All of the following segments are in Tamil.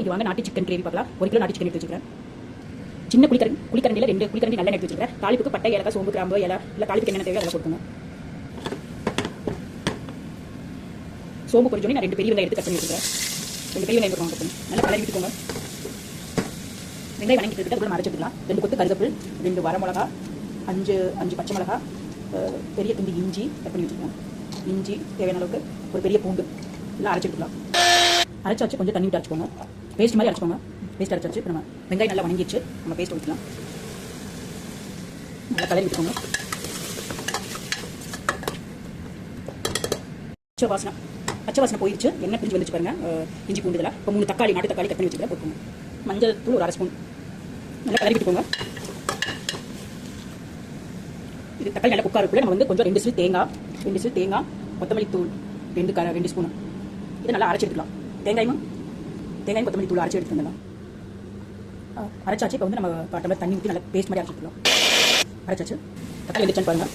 இது வாங்க நாட்டு சிக்கன் கிரேவி பார்க்கலாம். 1 கிலோ நாட்டு சிக்கன் எடுத்து வச்சுக்கிறேன். சின்ன குளிக்கரண்டியில் 2 குளிக்கரண்டி நல்லெண்ணெய் எடுத்து வச்சுக்கிறேன். தாளிப்புக்கு பட்டை, ஏலக்காய், சோம்பு, கிராம்பு, இலை இல்லை தாளிப்புக்கு என்னென்ன தேவையோ அதெல்லாம் கொடுக்கணும். சோம்பு பொரிச்சோன்னே நான் 2 பெரிய வெங்காயம் எடுத்து கட் பண்ணி வச்சுக்கிறேன். 2 பெரிய வெங்காயம் போட்டுக்கோங்க. நல்லா கலரி விட்டுக்கோங்க. வெங்காயம் வணங்கிட்டு அதுக்குள்ள அரைச்சி விட்டுக்கலாம். 2 கொத்து கருவேப்பிலை, 2 வரமிளகா, 5 பச்சை மிளகா, பெரிய துண்டு இஞ்சி கட் பண்ணி வச்சுக்கலாம். இஞ்சி தேவையான அளவுக்கு, ஒரு பெரிய பூண்டு எல்லாம் அரைச்சி விட்டுக்கலாம். அரைச்சாச்சு கொஞ்சம் தண்ணி விட்டு அரைச்சிக்கோங்க. பேஸ்ட் மாதிரி அரைச்சிக்கோங்க. பேஸ்ட் அரைச்சாச்சு. இப்போ நம்ம வெங்காயம் நல்லா வணங்கிடுச்சு. நம்ம பேஸ்ட் ஊற்றிக்கலாம். நல்லா கலரி விட்டுக்கோங்க. பச்சை வாசனை போயிடுச்சு. எண்ணெய் பிரிஞ்சு வந்துச்சு பாருங்க. இஞ்சி பூண்டு இதெல்லாம். இப்போ 3 தக்காளி, நாட்டு தக்காளி கட் பண்ணி வச்சுக்கிறேன். போட்டுக்கோங்க. மஞ்சள் தூள் ஒரு 1/2 ஸ்பூன் நல்லா கலரி விட்டுக்கோங்க. இது தக்காளி நல்லா குக்கா இருக்குள்ள நம்ம வந்து கொஞ்சம் 2 விசில் தேங்காய், கொத்தமல்லி தூள் 2 ஸ்பூன் இதை நல்லா அரைச்சி எடுத்துக்கலாம். தேங்காயும் கொத்தமல்லி தூள் அரைச்சி எடுத்து வந்துடலாம். அரைச்சாச்சு. இப்போ வந்து நம்ம டம்ளர் தண்ணி ஊற்றி நல்லா பேஸ்ட் மாதிரி அரைச்சிக்கலாம். அரைச்சாச்சு. தக்காளி வெந்துச்சான்னு பாருங்க.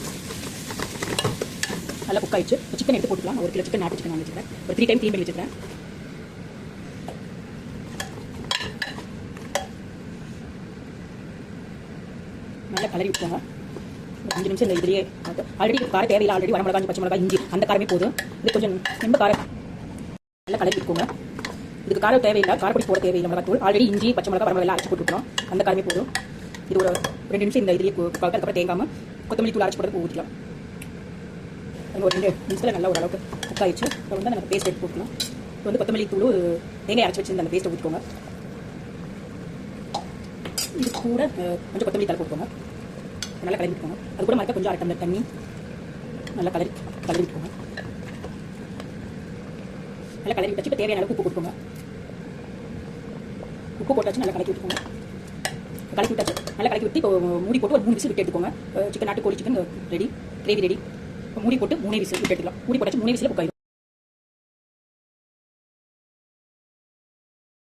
நல்லா குக் ஆயிடுச்சு. சிக்கன் எடுத்து போட்டுக்கலாம். 1 கிலோ சிக்கன் நாட்டு சிக்கன் வாங்கி வச்சுக்கிறேன். ஒரு 3 டைம் க்ளீன் பண்ணி வச்சுக்கிறேன். நல்லா கலரி விட்டுக்கோங்க. 5 நிமிஷம் இந்த இதுலேயே ஆல்ரெடி காரம் தேவையில்லை. ஆல்ரெடி வரமிளகா, பச்சை மிளகா, இஞ்சி அந்த காரமே போதும். இது கொஞ்சம் ரொம்ப காரம் நல்லா கலரி விட்டுக்கோங்க. இதுக்கு காரம் தேவையில்லை. காரப்பொடி போட தேவையில்லை. மிளகாத்தூள் ஆல்ரெடி இஞ்சி, பச்சை மிளகா, வரமிளகா எல்லாம் அரைச்சி போட்டுருக்கோம். அந்த காரமே போதும். இது ஒரு 2 நிமிஷம் இந்த இதுலேயே குக்காக. அதுக்கப்புறம் தேங்காமல் கொத்தமல்லி தூள் அரைச்சி போட்டு ஊற்றிக்கலாம். ஒரு 2 நிமிஷத்தில் நல்லா ஓரளவுக்கு குக் ஆயிடுச்சு. இப்போ வந்து நம்ம பேஸ்ட் எடுத்து போட்டுக்கலாம். இப்போ வந்து கொத்தமல்லி தூள் தேங்காய் அரைச்சி வச்சு அந்த பேஸ்ட்டை ஊற்றிக்கோங்க. இது கூட கொஞ்சம் கொத்தமல்லி தலை போட்டுக்கோங்க. நல்லா கலரி விட்டுக்கோங்க. அது கூட மறக்க கொஞ்சம் 1/2 டம்ளர் தண்ணி நல்லா கலரி விட்டுக்கோங்க. நல்லா கலரி விட்டாச்சு. இப்போ தேவையான அளவுக்கு உப்பு போட்டுக்கோங்க. உப்பு போட்டாச்சு. நல்லா கலக்கி விட்டுக்கோங்க. கலக்கி விட்டாச்சு. நல்லா கலக்கி விட்டு இப்போ மூடி போட்டு ஒரு 3 விசில் விட்டு எடுத்துக்கோங்க. சிக்கன் நாட்டுக்கோழி சிக்கன் ரெடி, கிரேவி ரெடி. இப்போ மூடி போட்டு 3 விசில் விட்டு எடுத்துக்கலாம். மூடி போட்டாச்சு. 3 விசில் குக் ஆயிடும்.